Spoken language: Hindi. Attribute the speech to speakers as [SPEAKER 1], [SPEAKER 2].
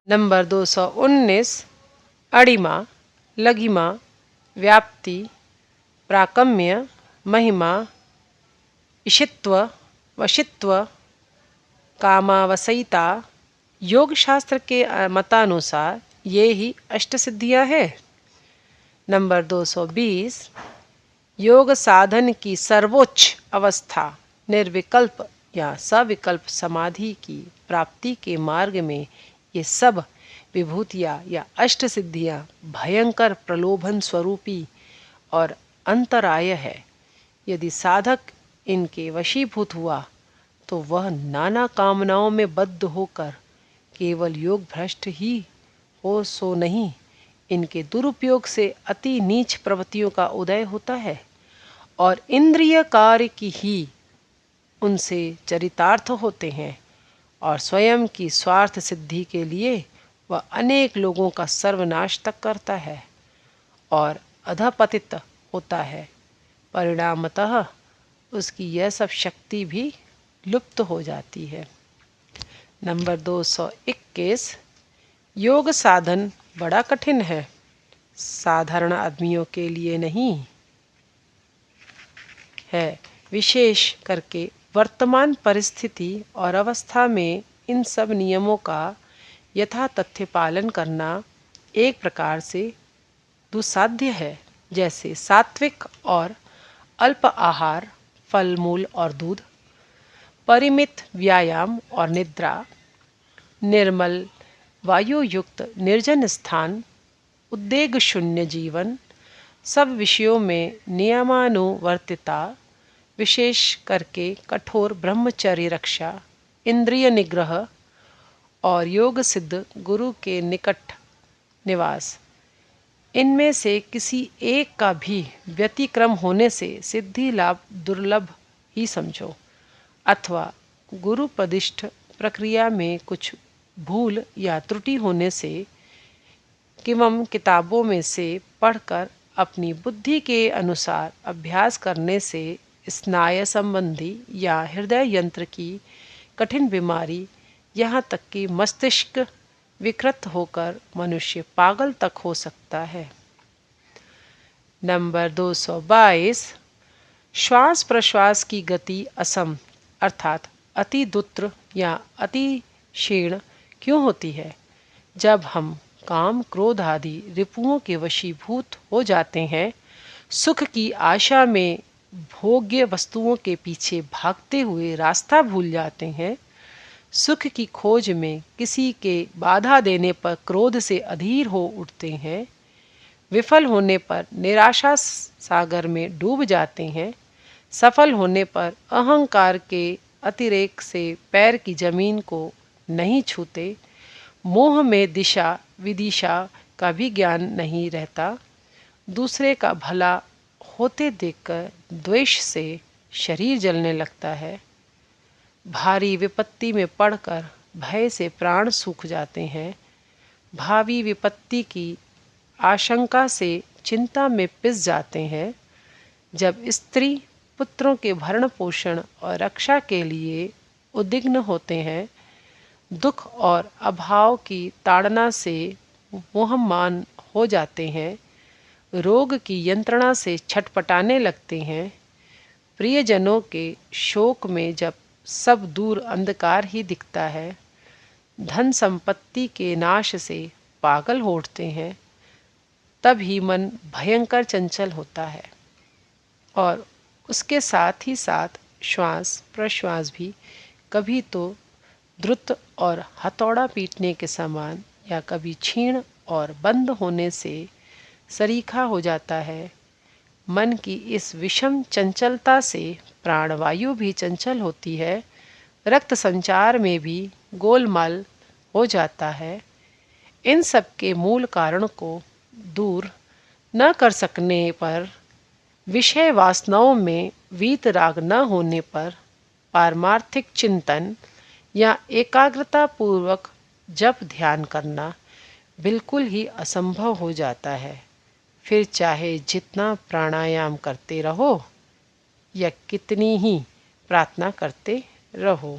[SPEAKER 1] नंबर 219 अणिमा, लघिमा, व्याप्ति, प्राकम्य, महिमा, ईशित्व, वशित्व, कामावसयिता। योग शास्त्र के मतानुसार ये ही अष्ट सिद्धियां हैं। नंबर 220 योग साधन की सर्वोच्च अवस्था निर्विकल्प या सविकल्प समाधि की प्राप्ति के मार्ग में ये सब विभूतियाँ या अष्ट सिद्धियाँ भयंकर प्रलोभन स्वरूपी और अंतराय है। यदि साधक इनके वशीभूत हुआ तो वह नाना कामनाओं में बद्ध होकर केवल योग भ्रष्ट ही हो सो नहीं, इनके दुरुपयोग से अति नीच प्रवृत्तियों का उदय होता है और इंद्रिय कार्य की ही उनसे चरितार्थ होते हैं और स्वयं की स्वार्थ सिद्धि के लिए वह अनेक लोगों का सर्वनाश तक करता है और अधपतित होता है। परिणामतः उसकी यह सब शक्ति भी लुप्त हो जाती है। नंबर 221 योग साधन बड़ा कठिन है, साधारण आदमियों के लिए नहीं है। विशेष करके वर्तमान परिस्थिति और अवस्था में इन सब नियमों का यथातथ्य पालन करना एक प्रकार से दुस्साध्य है। जैसे सात्विक और अल्प आहार, फल मूल और दूध, परिमित व्यायाम और निद्रा, निर्मल वायु युक्त निर्जन स्थान, उद्वेग शून्य जीवन, सब विषयों में नियमानुवर्तिता, विशेष करके कठोर ब्रह्मचर्य रक्षा, इंद्रिय निग्रह और योग सिद्ध गुरु के निकट निवास, इनमें से किसी एक का भी व्यतिक्रम होने से सिद्धि लाभ दुर्लभ ही समझो, अथवा गुरु प्रदिष्ट प्रक्रिया में कुछ भूल या त्रुटि होने से किवम किताबों में से पढ़कर अपनी बुद्धि के अनुसार अभ्यास करने से स्नायु संबंधी या हृदय यंत्र की कठिन बीमारी, यहाँ तक कि मस्तिष्क विकृत होकर मनुष्य पागल तक हो सकता है। नंबर 222 श्वास प्रश्वास की गति असम अर्थात अति दुत्र या अति क्षीण क्यों होती है? जब हम काम क्रोध आदि रिपुओं के वशीभूत हो जाते हैं, सुख की आशा में भोग्य वस्तुओं के पीछे भागते हुए रास्ता भूल जाते हैं, सुख की खोज में किसी के बाधा देने पर क्रोध से अधीर हो उठते हैं, विफल होने पर निराशा सागर में डूब जाते हैं, सफल होने पर अहंकार के अतिरेक से पैर की जमीन को नहीं छूते, मोह में दिशा विदिशा का भी ज्ञान नहीं रहता, दूसरे का भला होते देखकर द्वेष से शरीर जलने लगता है, भारी विपत्ति में पड़कर भय से प्राण सूख जाते हैं, भावी विपत्ति की आशंका से चिंता में पिस जाते हैं, जब स्त्री पुत्रों के भरण पोषण और रक्षा के लिए उद्विग्न होते हैं, दुख और अभाव की ताड़ना से मोहमान हो जाते हैं, रोग की यंत्रणा से छटपटाने लगते हैं, प्रियजनों के शोक में जब सब दूर अंधकार ही दिखता है, धन संपत्ति के नाश से पागल हो उठते हैं, तब ही मन भयंकर चंचल होता है और उसके साथ ही साथ श्वास प्रश्वास भी कभी तो द्रुत और हथौड़ा पीटने के समान या कभी क्षीण और बंद होने से सरीखा हो जाता है। मन की इस विषम चंचलता से प्राणवायु भी चंचल होती है, रक्त संचार में भी गोलमाल हो जाता है। इन सब के मूल कारण को दूर न कर सकने पर, विषय वासनाओं में वीतराग न होने पर, पारमार्थिक चिंतन या एकाग्रता पूर्वक जप ध्यान करना बिल्कुल ही असंभव हो जाता है। फिर चाहे जितना प्राणायाम करते रहो या कितनी ही प्रार्थना करते रहो।